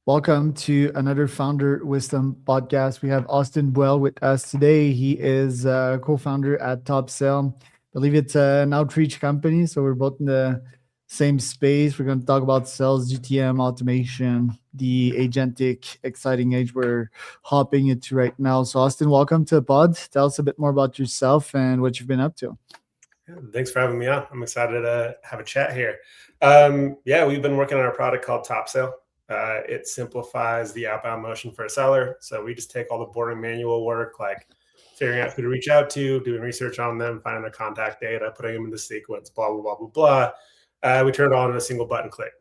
Welcome to another Founder Wisdom podcast. We have Austin Buell with us today. He is a co-founder at Topsail. I believe it's an outreach company, so we're both in the same space. We're going to talk about sales, GTM, automation, the agentic, exciting age we're hopping into right now. So, Austin, welcome to the pod. Tell us a bit more about yourself and what you've been up to. Thanks for having me on. I'm excited to have a chat here. We've been working on a product called Topsail. It simplifies the outbound motion for a seller. So we just take all the boring manual work, like figuring out who to reach out to, doing research on them, finding their contact data, putting them in the sequence, blah, blah, blah, blah, blah. We turn it all into a single button click.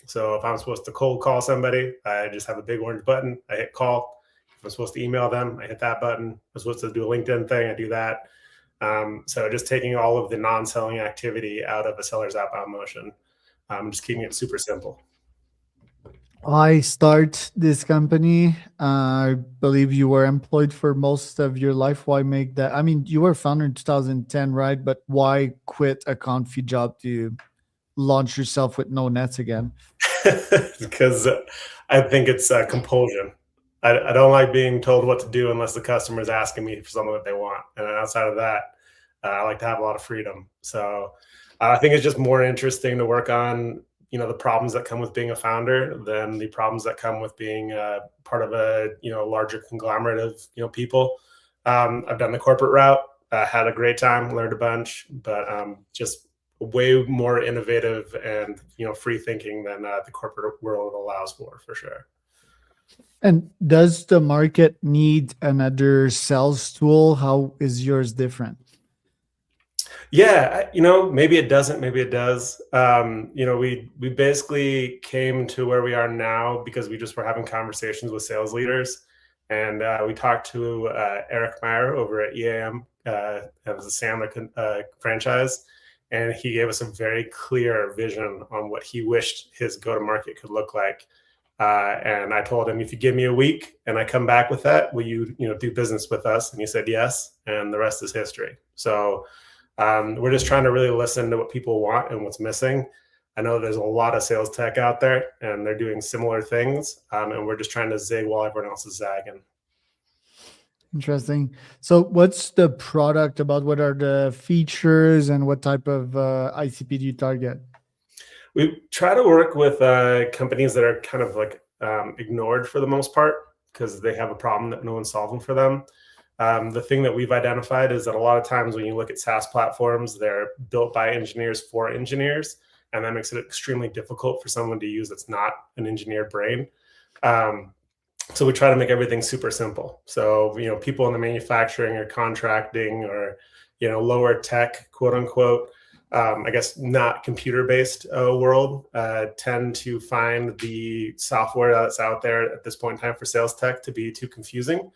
So if I'm supposed to cold call somebody, I just have a big orange button. I hit call. If I'm supposed to email them, I hit that button. If I'm supposed to do a LinkedIn thing, I do that. So just taking all of the non-selling activity out of a seller's outbound motion, just keeping it super simple. I start this company. I believe you were employed for most of your life. Why make that? I mean, you were founded in 2010, right? But why quit a comfy job to launch yourself with no nets again? Because I think it's compulsion. I don't like being told what to do unless the customer is asking me for something that they want. And then outside of that, I like to have a lot of freedom. So I think it's just more interesting to work on, the problems that come with being a founder than the problems that come with being part of a, larger conglomerate of, people. I've done the corporate route, had a great time, learned a bunch, but just way more innovative and, free thinking than the corporate world allows for sure. And does the market need another sales tool? How is yours different? Yeah, maybe it doesn't, maybe it does. We basically came to where we are now because we just were having conversations with sales leaders, and we talked to Eric Meyer over at EAM, that was a Sandler franchise, and he gave us a very clear vision on what he wished his go-to-market could look like. And I told him, if you give me a week and I come back with that, will you, do business with us? And he said yes, and the rest is history. So we're just trying to really listen to what people want and what's missing. I know there's a lot of sales tech out there and they're doing similar things. And we're just trying to zig while everyone else is zagging. Interesting. So what's the product about? What are the features and what type of ICP do you target? We try to work with companies that are kind of like ignored for the most part because they have a problem that no one's solving for them. The thing that we've identified is that a lot of times when you look at SaaS platforms, they're built by engineers for engineers, and that makes it extremely difficult for someone to use that's not an engineered brain. So we try to make everything super simple. So, people in the manufacturing or contracting or, lower tech, quote unquote, I guess not computer-based world tend to find the software that's out there at this point in time for sales tech to be too confusing.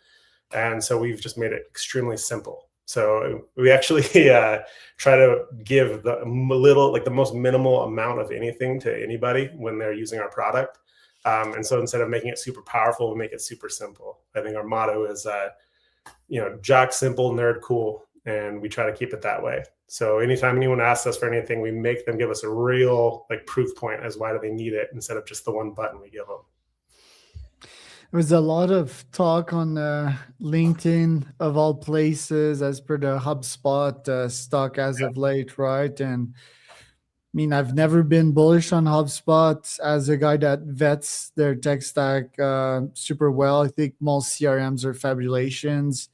And so we've just made it extremely simple. So we actually try to give the most minimal amount of anything to anybody when they're using our product. And so instead of making it super powerful, we make it super simple. I think our motto is, jock simple, nerd cool. And we try to keep it that way. So anytime anyone asks us for anything, we make them give us a real proof point as why do they need it instead of just the one button we give them. There was a lot of talk on LinkedIn of all places as per the HubSpot stock as of late, right? And I mean, I've never been bullish on HubSpot as a guy that vets their tech stack super well. I think most CRMs are fabulations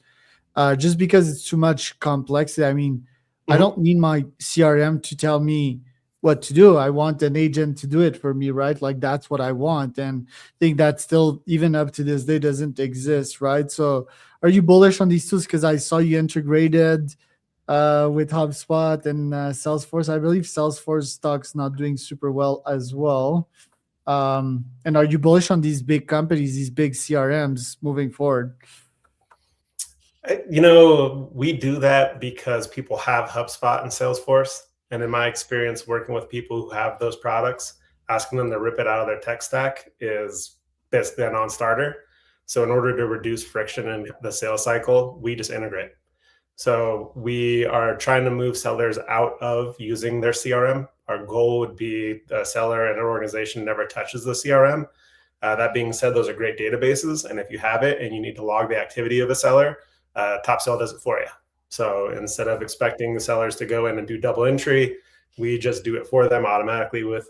just because it's too much complexity. I mean, I don't need my CRM to tell me what to do. I want an agent to do it for me, right? Like that's what I want. And I think that still, even up to this day, doesn't exist, right? So are you bullish on these tools? Because I saw you integrated with HubSpot and Salesforce. I believe Salesforce stock's not doing super well as well. And are you bullish on these big companies, these big CRMs moving forward? We do that because people have HubSpot and Salesforce. And in my experience working with people who have those products, asking them to rip it out of their tech stack is basically a non-starter. So in order to reduce friction in the sales cycle, we just integrate. So we are trying to move sellers out of using their CRM. Our goal would be the seller and an organization never touches the CRM. That being said, those are great databases, and if you have it and you need to log the activity of a seller, Topsail does it for you. So instead of expecting the sellers to go in and do double entry, we just do it for them automatically with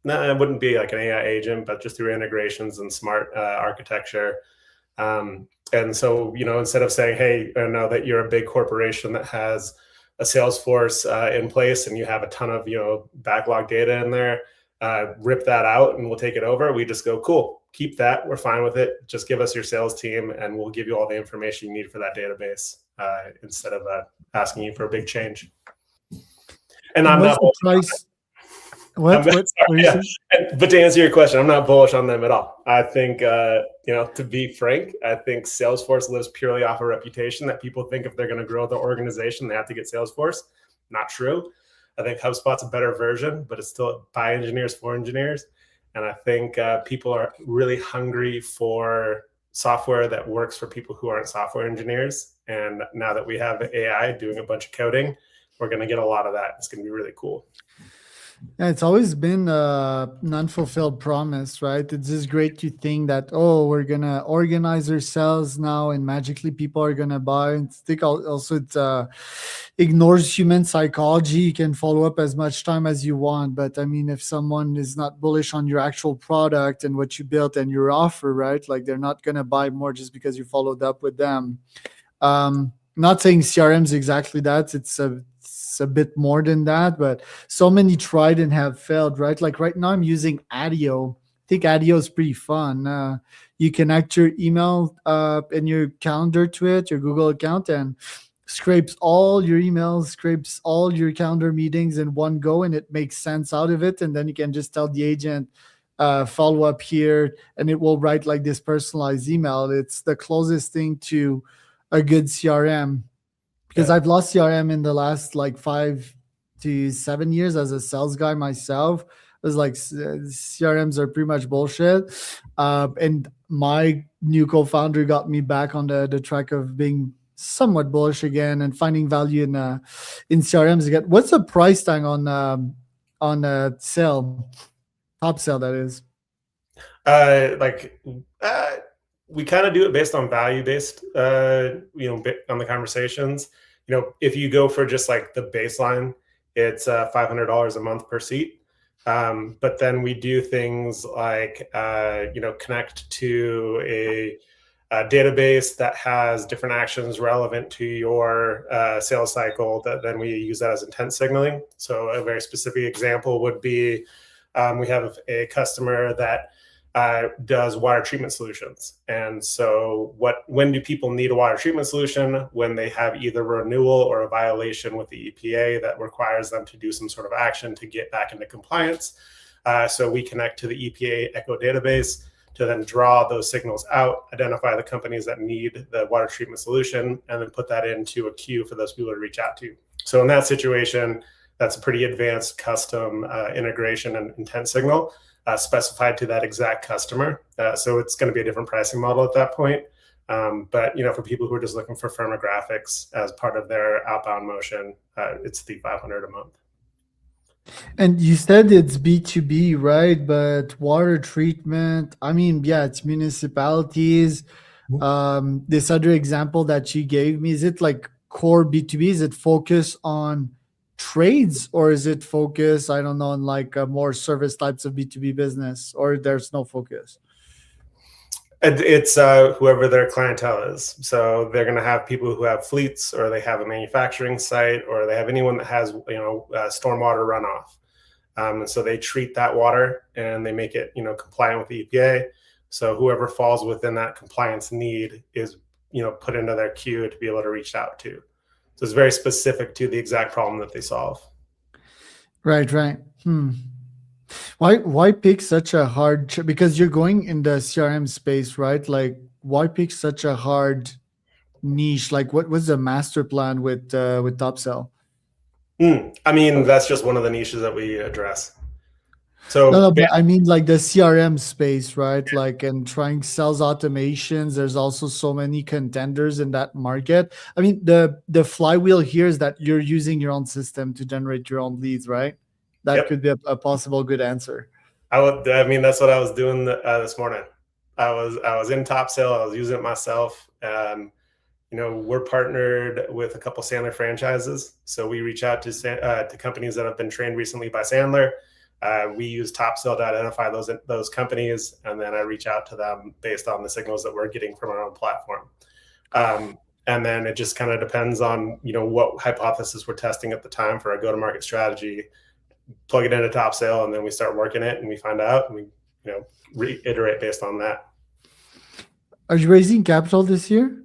no, it wouldn't be like an AI agent, but just through integrations and smart architecture. And so, instead of saying, hey, I know that you're a big corporation that has a Salesforce in place and you have a ton of, backlog data in there, rip that out and we'll take it over. We just go, cool, keep that. We're fine with it. Just give us your sales team and we'll give you all the information you need for that database instead of asking you for a big change. And I'm what's not the price? What? Yeah. But to answer your question, I'm not bullish on them at all. I think, to be frank, I think Salesforce lives purely off a reputation that people think if they're going to grow their organization, they have to get Salesforce. Not true. I think HubSpot's a better version, but it's still by engineers for engineers. And I think people are really hungry for software that works for people who aren't software engineers. And now that we have AI doing a bunch of coding, we're going to get a lot of that. It's going to be really cool. Yeah, it's always been an unfulfilled promise, right? It's just great to think that, we're gonna organize ourselves now, and magically people are gonna buy. And I think also it ignores human psychology. You can follow up as much time as you want, but I mean, if someone is not bullish on your actual product and what you built and your offer, right? Like they're not gonna buy more just because you followed up with them. Not saying CRM's exactly that. It's a bit more than that, but so many tried and have failed, right? Like right now I'm using Adio. I think Adio is pretty fun. You connect your email and your calendar to it, your Google account, and scrapes all your emails, scrapes all your calendar meetings in one go, and it makes sense out of it. And then you can just tell the agent, follow up here, and it will write like this personalized email. It's the closest thing to a good CRM, because I've lost CRM in the last like 5 to 7 years as a sales guy myself. It was like CRMs are pretty much bullshit. And my new co-founder got me back on the track of being somewhat bullish again and finding value in CRMs again. What's the price tag on sale? Topsail, that is. We kind of do it based on value based, on the conversations. If you go for just like the baseline, it's $500 a month per seat. But then we do things like, connect to a database that has different actions relevant to your sales cycle. Then we use that as intent signaling. So a very specific example would be we have a customer that does water treatment solutions. And so when do people need a water treatment solution? When they have either renewal or a violation with the EPA that requires them to do some sort of action to get back into compliance. So we connect to the EPA Echo database to then draw those signals out, identify the companies that need the water treatment solution, and then put that into a queue for those people to reach out to. So in that situation, that's a pretty advanced custom integration and intent signal specified to that exact customer. So it's going to be a different pricing model at that point. But for people who are just looking for firmographics as part of their outbound motion, it's the $500 a month. And you said it's B2B, right? But water treatment, I mean, yeah, it's municipalities. This other example that you gave me, is it like core B2B? Is it focused on trades, or is it focused, I don't know, on like more service types of B2B business, or there's no focus? It's whoever their clientele is. So they're going to have people who have fleets, or they have a manufacturing site, or they have anyone that has stormwater runoff. And so they treat that water and they make it compliant with the EPA. So whoever falls within that compliance need is put into their queue to be able to reach out to. So it's very specific to the exact problem that they solve. Right. Why pick such a hard? Because you're going in the CRM space, right? Like, why pick such a hard niche? Like, what was the master plan with Topsail? I mean, that's just one of the niches that we address. So no, but I mean like the CRM space, right? Like, and trying sales automations. There's also so many contenders in that market. I mean, the flywheel here is that you're using your own system to generate your own leads, right? That could be a possible good answer. I mean, that's what I was doing this morning. I was in Topsail. I was using it myself. We're partnered with a couple Sandler franchises, so we reach out to companies that have been trained recently by Sandler. We use Topsail to identify those companies, and then I reach out to them based on the signals that we're getting from our own platform. And then it just kind of depends on what hypothesis we're testing at the time for our go-to-market strategy. Plug it into Topsail, and then we start working it, and we find out, and we reiterate based on that. Are you raising capital this year?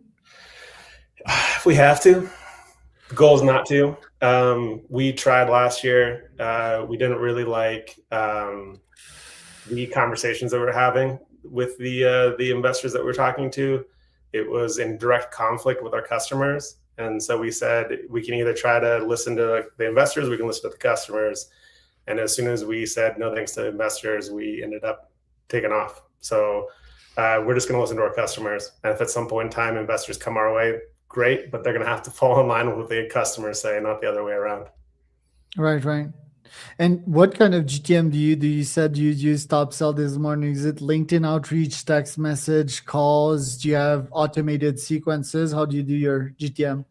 If we have to. The goal is not to. We tried last year. We didn't really like the conversations that we're having with the investors that we're talking to. It was in direct conflict with our customers. And so we said we can either try to listen to the investors, we can listen to the customers. And as soon as we said no thanks to investors, we ended up taking off. So we're just going to listen to our customers. And if at some point in time investors come our way, great, but they're going to have to fall in line with what the customers say, not the other way around. Right. And what kind of GTM do you do? You said you use Topsail this morning. Is it LinkedIn outreach, text message, calls? Do you have automated sequences? How do you do your GTM?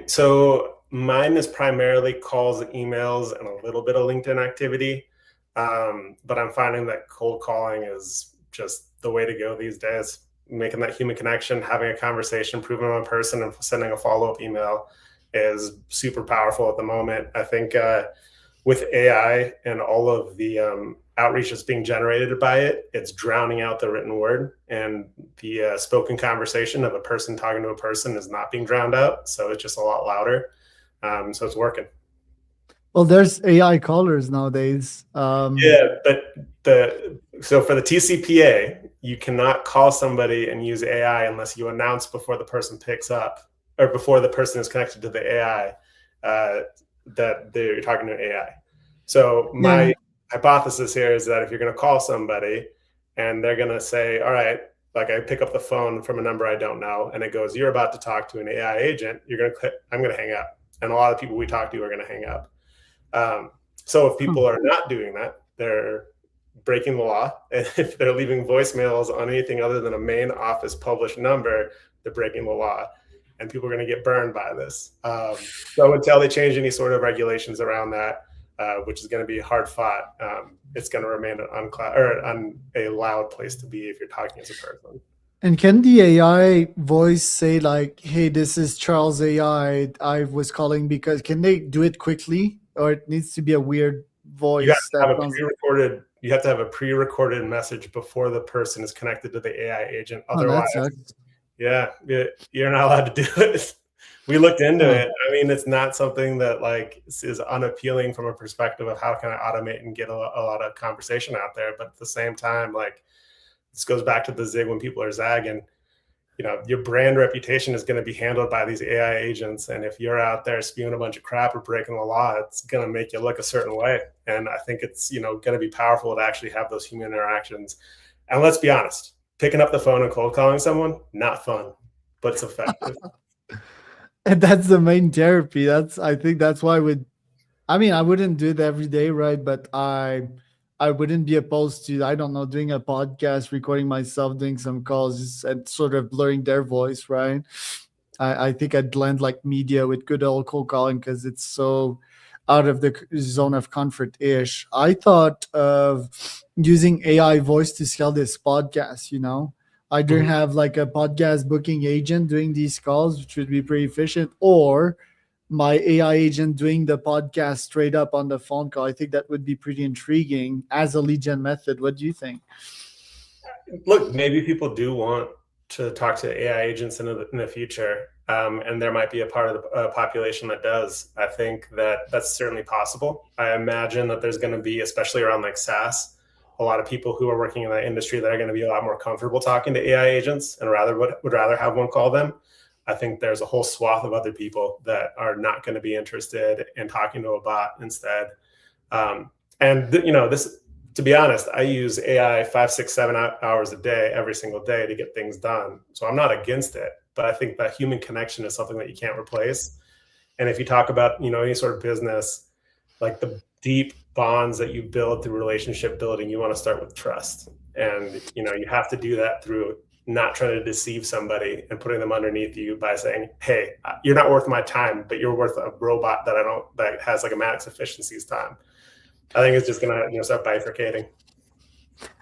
So mine is primarily calls, emails, and a little bit of LinkedIn activity. But I'm finding that cold calling is just the way to go these days. Making that human connection, having a conversation, proving I'm a person, and sending a follow-up email is super powerful at the moment. I think with AI and all of the outreach that's being generated by it, it's drowning out the written word, and the spoken conversation of a person talking to a person is not being drowned out. So it's just a lot louder. So it's working. Well, there's AI callers nowadays. Yeah, but so for the TCPA, you cannot call somebody and use AI unless you announce before the person picks up, or before the person is connected to the AI, that they're talking to an AI. So my hypothesis here is that if you're going to call somebody and they're going to say, all right, like I pick up the phone from a number I don't know, and it goes, you're about to talk to an AI agent, you're going to click, I'm going to hang up. And a lot of people we talk to are going to hang up. So if people are not doing that, they're breaking the law. And if they're leaving voicemails on anything other than a main office published number, they're breaking the law. And people are going to get burned by this. So until they change any sort of regulations around that, which is going to be hard fought, it's going to remain on a loud place to be if you're talking as a person. And can the AI voice say like, hey, this is Charles AI, I was calling because, can they do it quickly? Or it needs to be a weird voice? You have to have a pre-recorded message before the person is connected to the AI agent. Otherwise, yeah, you're not allowed to do it. We looked into it. I mean, it's not something that like is unappealing from a perspective of how can I automate and get a lot of conversation out there. But at the same time, like this goes back to the zig when people are zagging. Your brand reputation is going to be handled by these AI agents. And if you're out there spewing a bunch of crap or breaking the law, it's going to make you look a certain way. And I think it's, going to be powerful to actually have those human interactions. And let's be honest, picking up the phone and cold calling someone, not fun, but it's effective. And that's the main therapy. I think that's why I wouldn't do it every day, right? But I wouldn't be opposed to, I don't know, doing a podcast, recording myself, doing some calls, and sort of blurring their voice, right? I think I'd blend like media with good old cold calling because it's so out of the zone of comfort-ish. I thought of using AI voice to scale this podcast, Either have like a podcast booking agent doing these calls, which would be pretty efficient, or my AI agent doing the podcast straight up on the phone call. I think that would be pretty intriguing as a lead gen method. What do you think? Look, maybe people do want to talk to AI agents in the future, and there might be a part of the population that does. I think that that's certainly possible. I imagine that there's going to be, especially around like SaaS, a lot of people who are working in that industry that are going to be a lot more comfortable talking to AI agents and would rather have one call them. I think there's a whole swath of other people that are not going to be interested in talking to a bot instead. This, to be honest, I use AI 5, 6, 7 hours a day, every single day to get things done. So I'm not against it, but I think that human connection is something that you can't replace. And if you talk about, any sort of business, like the deep bonds that you build through relationship building, you want to start with trust. And, you have to do that through not trying to deceive somebody and putting them underneath you by saying, hey, you're not worth my time, but you're worth a robot that has like a max efficiency's time. I think it's just going to, start bifurcating.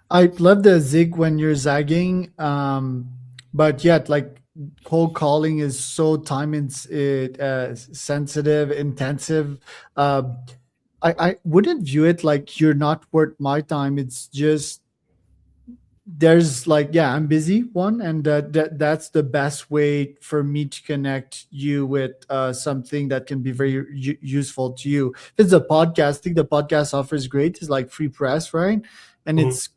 I love the zig when you're zagging, but yet like cold calling is so sensitive, intensive. Uh, I wouldn't view it like you're not worth my time. It's just there's like, yeah, I'm busy one, and that's the best way for me to connect you with something that can be very useful to you. If it's a podcast, I think the podcast offers great is like free press, right? And Mhm. it's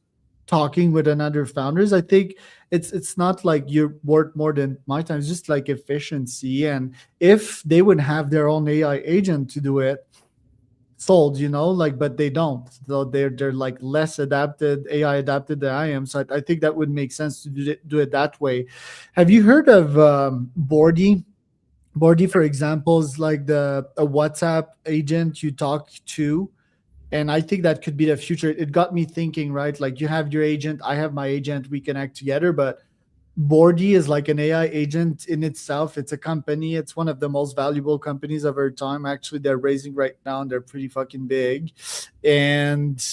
talking with another founders. I think it's not like you're worth more than my time. It's just like efficiency. And if they would have their own AI agent to do it, sold, like, but they don't. So they're like less adapted, AI adapted than I am. So I think that would make sense to do it that way. Have you heard of Bordy? Bordy, for example, is like a WhatsApp agent you talk to. And I think that could be the future. It got me thinking, right? Like you have your agent, I have my agent, we connect together, but Bordy is like an AI agent in itself. It's a company. It's one of the most valuable companies of our time. Actually, they're raising right now, and they're pretty fucking big. And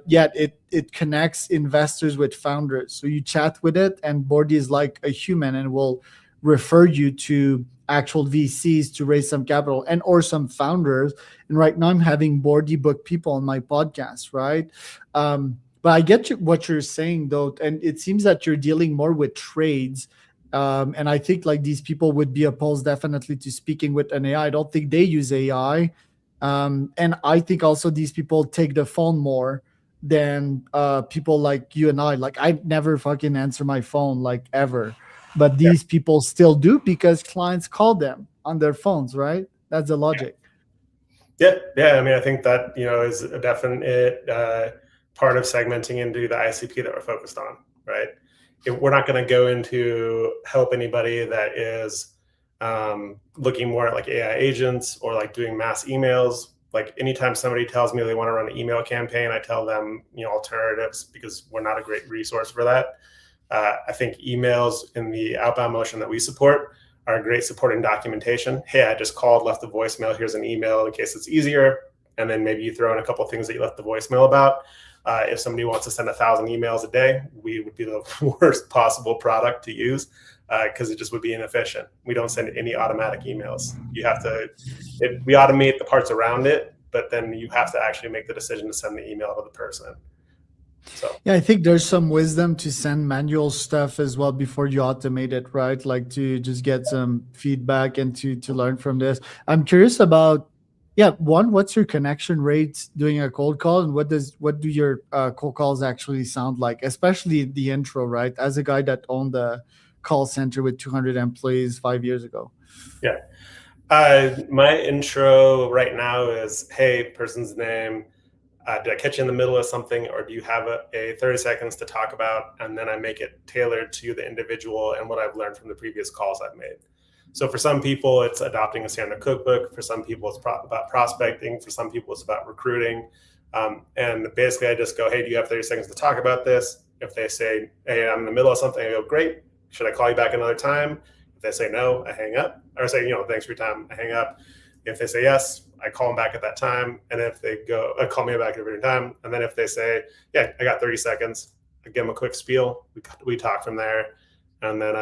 yet, it connects investors with founders. So you chat with it, and Bordy is like a human, and will refer you to actual VCs to raise some capital and or some founders. And right now, I'm having Bordy book people on my podcast, right? But I get what you're saying though, and it seems that you're dealing more with trades. And I think like these people would be opposed definitely to speaking with an AI. I don't think they use AI. And I think also these people take the phone more than people like you and I. Like I never fucking answer my phone like ever. But Yeah. these people still do because clients call them on their phones, right? That's the logic. Yeah. Yeah. I mean, I think that, is a definite part of segmenting into the ICP that we're focused on, right? We're not going to go into help anybody that is looking more at like AI agents or like doing mass emails. Like anytime somebody tells me they want to run an email campaign, I tell them, alternatives, because we're not a great resource for that. I think emails in the outbound motion that we support are great supporting documentation. Hey, I just called, left a voicemail. Here's an email in case it's easier. And then maybe you throw in a couple of things that you left the voicemail about. If somebody wants to send 1,000 emails a day, we would be the worst possible product to use because it just would be inefficient. We don't send any automatic emails. You have to, we automate the parts around it, but then you have to actually make the decision to send the email to the person. So yeah, I think there's some wisdom to send manual stuff as well before you automate it, right? Like to just get some feedback and to learn from this. I'm curious about, yeah, one, what's your connection rate doing a cold call, and what do your cold calls actually sound like, especially the intro, right? As a guy that owned a call center with 200 employees 5 years ago. yeah, my intro right now is, hey, person's name. Did I catch you in the middle of something, or do you have a 30 seconds to talk about? And then I make it tailored to the individual and what I've learned from the previous calls I've made. So for some people, it's adopting a standard cookbook. For some people, it's about prospecting. For some people, it's about recruiting. And basically, I just go, hey, do you have 30 seconds to talk about this? If they say, hey, I'm in the middle of something, I go, great. Should I call you back another time? If they say no, I hang up. Or say, thanks for your time, I hang up. If they say yes, I call them back at that time. And if they go, call me back every time. And then if they say, yeah, I got 30 seconds, I give them a quick spiel. We talk from there. And then,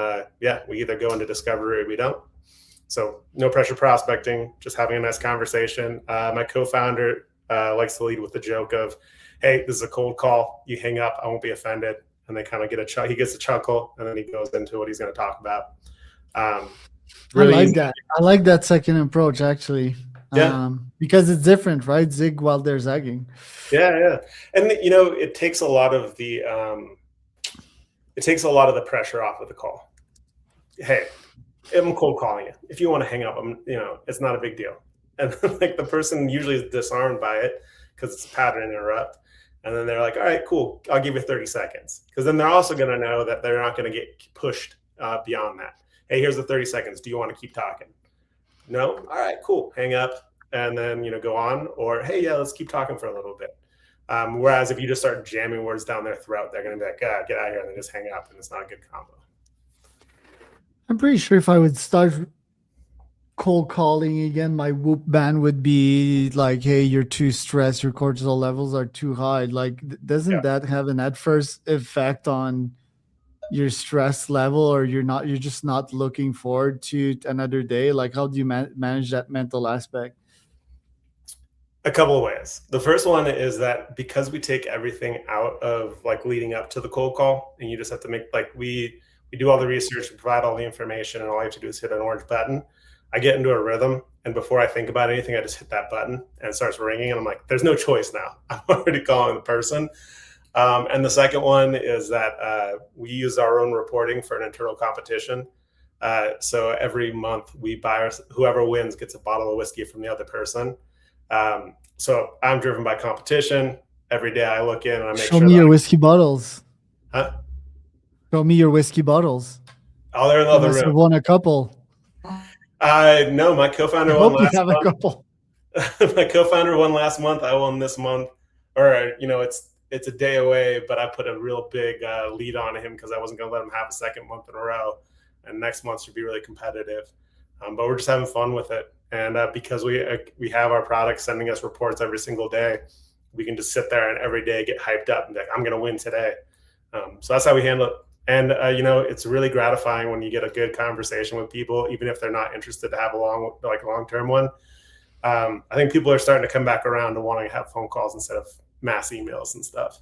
we either go into discovery or we don't. So no pressure prospecting, just having a nice conversation. My co-founder likes to lead with the joke of, hey, this is a cold call. You hang up, I won't be offended. And they kind of he gets a chuckle, and then he goes into what he's going to talk about. Really I like that. I like that second approach, actually. Yeah. Because it's different, right? Zig while they're zagging. Yeah. And it takes a lot of the pressure off of the call. Hey, I'm cold calling you. If you want to hang up, it's not a big deal. And like the person usually is disarmed by it because it's a pattern interrupt. And then they're like, all right, cool. I'll give you 30 seconds. Because then they're also going to know that they're not going to get pushed beyond that. Hey, here's the 30 seconds. Do you want to keep talking? No? All right, cool. Hang up. and then go on, or hey, yeah, let's keep talking for a little bit. Whereas if you just start jamming words down their throat, they're going to be like, get out of here, and then just hang up, and it's not a good combo. I'm pretty sure if I would start cold calling again, my whoop ban would be like, "Hey, you're too stressed. Your cortisol levels are too high." Like, doesn't Yeah. that have an adverse effect on your stress level, or you're just not looking forward to another day? Like, how do you manage that mental aspect? A couple of ways. The first one is that because we take everything out of like leading up to the cold call, and you just have to make like we do all the research, we provide all the information, and all you have to do is hit an orange button. I get into a rhythm, and before I think about anything, I just hit that button and it starts ringing, and I'm like, there's no choice now. I'm already calling the person. And the second one is that we use our own reporting for an internal competition. So every month we buy whoever wins gets a bottle of whiskey from the other person. So I'm driven by competition. Every day I look in and I make Show sure me that your whiskey bottles. huh? Show me your whiskey bottles. Oh, they're in the You other must room. have won a couple. No, my I co-founder won hope you last have a month. couple. My co-founder won last month. I won this month, or it's a day away, but I put a real big lead on him because I wasn't going to let him have a second month in a row, and next month should be really competitive. But we're just having fun with it, and because we have our product sending us reports every single day, we can just sit there and every day get hyped up and be like, I'm going to win today. So that's how we handle it. And it's really gratifying when you get a good conversation with people, even if they're not interested to have a long-term one. I think people are starting to come back around to wanting to have phone calls instead of mass emails and stuff.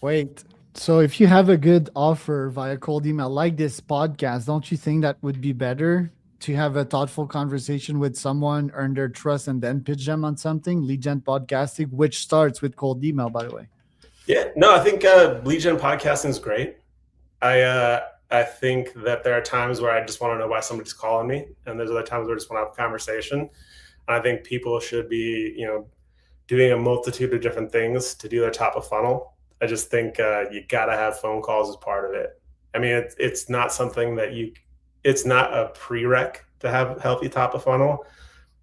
Wait. So if you have a good offer via cold email like this podcast, don't you think that would be better to have a thoughtful conversation with someone, earn their trust, and then pitch them on something? Lead gen podcasting, which starts with cold email, by the way. Yeah, no, I think lead gen podcasting is great. I think that there are times where I just want to know why somebody's calling me, and there's other times where I just want to have a conversation. And I think people should be, doing a multitude of different things to do their top of funnel. I just think you got to have phone calls as part of it. I mean, it's not something that it's not a prereq to have healthy top of funnel,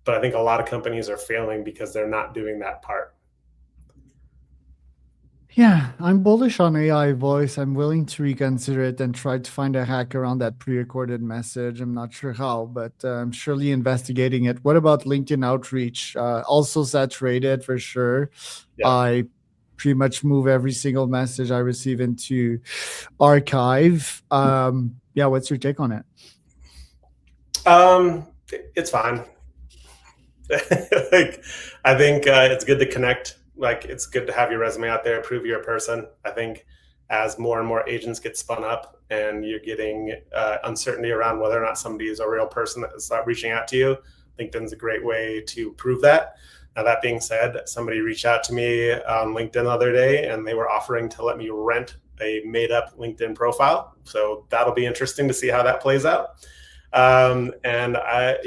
but I think a lot of companies are failing because they're not doing that part. Yeah, I'm bullish on AI voice. I'm willing to reconsider it and try to find a hack around that pre-recorded message. I'm not sure how, but I'm surely investigating it. What about LinkedIn outreach? Also saturated for sure. Yeah. I pretty much move every single message I receive into archive. Yeah, what's your take on it? It's fine. Like, I think it's good to connect. Like, it's good to have your resume out there, prove you're a person. I think as more and more agents get spun up and you're getting uncertainty around whether or not somebody is a real person that is reaching out to you, LinkedIn's a great way to prove that. Now, that being said, somebody reached out to me on LinkedIn the other day, and they were offering to let me rent a made-up LinkedIn profile. So that'll be interesting to see how that plays out. And I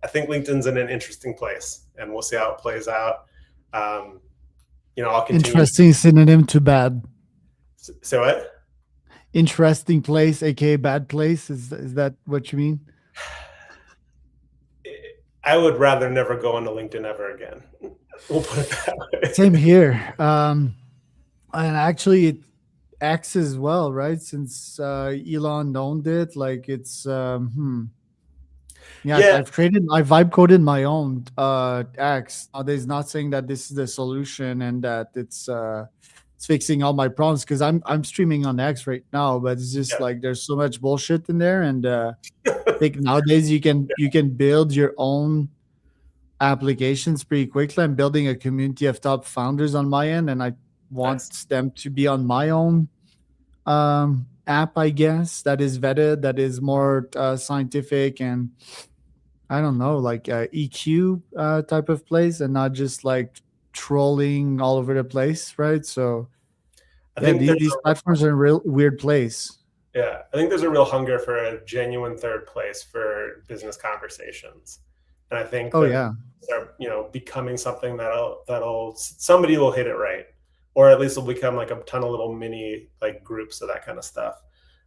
think LinkedIn's in an interesting place, and we'll see how it plays out. I'll continue. Interesting synonym to bad. So what? Interesting place, aka bad place. Is that what you mean? I would rather never go onto LinkedIn ever again. We'll put it that way. Same here. And actually, X as well, right? Since Elon owned it, like it's yeah. I vibe coded my own X. Nowadays, not saying that this is the solution and that it's fixing all my problems, because I'm streaming on X right now, but it's just like there's so much bullshit in there, and I think nowadays you can build your own applications pretty quickly. I'm building a community of top founders on my end, and I want them to be on my own app, I guess, that is vetted, that is more scientific, and I don't know, like EQ type of place, and not just like trolling all over the place, right? So I think these platforms are in a real weird place. Yeah, I think there's a real hunger for a genuine third place for business conversations, and I think they're becoming something that'll somebody will hit it right, or at least it'll become like a ton of little mini like groups of that kind of stuff.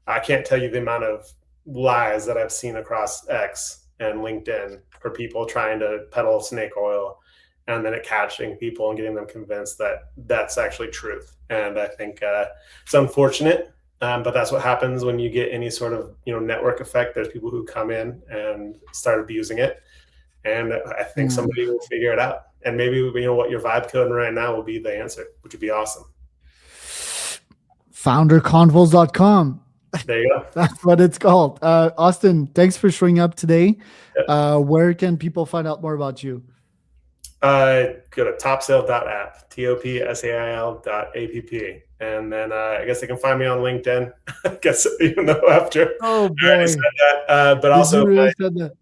I can't tell you the amount of lies that I've seen across X and LinkedIn for people trying to peddle snake oil, and then it catching people and getting them convinced that that's actually truth. And I think it's unfortunate, but that's what happens when you get any sort of network effect. There's people who come in and start abusing it, and I think Yeah. somebody will figure it out. And maybe what you're vibe coding right now will be the answer, which would be awesome. Founderconvos.com. There you go. That's what it's called. Austin, thanks for showing up today. Yeah. Where can people find out more about you? Go to topsail.app, topsail.app. And then I guess they can find me on LinkedIn. I guess, even though after Oh I already boy. said that. But Did also you really said that?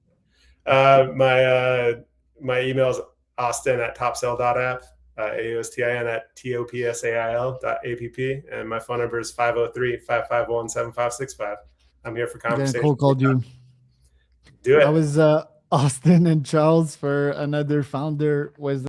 my email is austin@topsail.app, AUSTIN@topsail.app. And my phone number is 503-551-7565. I'm here for I'm gonna conversation. cold call you. Do it. I was Austin and Charles for another Founder Wisdom